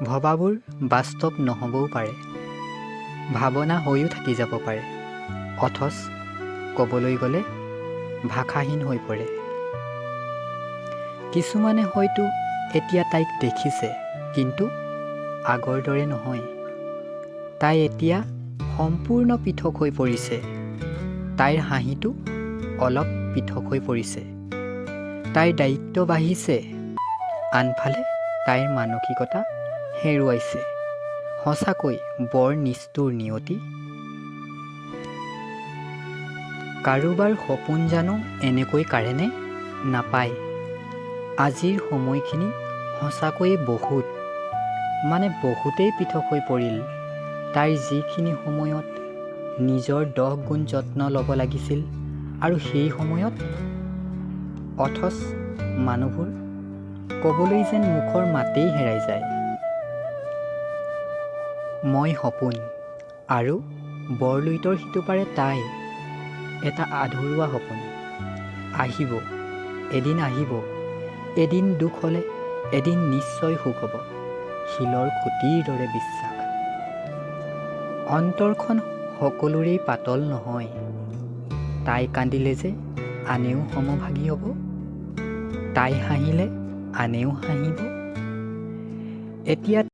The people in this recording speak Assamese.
ভবাবোৰ বাস্তৱ নহ'বও পাৰে, ভাৱনা হৈও থাকি যাব পাৰে, অথচ ক'বলৈ গ'লে ভাষাহীন হৈ পৰে। কিছুমানে হয়তো এতিয়া তাইক দেখিছে, কিন্তু আগৰ দৰে নহয়। তাই এতিয়া সম্পূৰ্ণ পৃথক হৈ পৰিছে। তাইৰ হাঁহিটো অলপ পৃথক হৈ পৰিছে। তাইৰ দায়িত্ব বাঢ়িছে, আনফালে তাইৰ মানসিকতা হেৰুৱাইছে। সঁচাকৈ বৰ নিষ্ঠুৰ নিয়তি। কাৰোবাৰ সপোন জানো এনেকৈ কাঢ়েনে? নাপায়। আজিৰ সময়খিনি সঁচাকৈয়ে বহুতেই পৃথক হৈ পৰিল। তাইৰ যিখিনি সময়ত নিজৰ 10 গুণ যত্ন ল'ব লাগিছিল, আৰু সেই সময়ত অথচ মানুহবোৰ ক'বলৈ যেন মুখৰ মাতেই হেৰাই যায়। মই সপোন, আৰু বৰলুইতৰ সিটোপাৰে তাই, এটা আধৰুৱা সপোন। আহিব, এদিন আহিব, এদিন দুখ হ'লে এদিন নিশ্চয় সুখ হ'ব। শিলৰ খুঁটিৰ দৰে বিশ্বাস। অন্তৰখন সকলোৰেই পাতল নহয়। তাই কান্দিলে যে আনেও সমভাগী হ'ব, তাই হাঁহিলে আনেও হাঁহিব। এতিয়া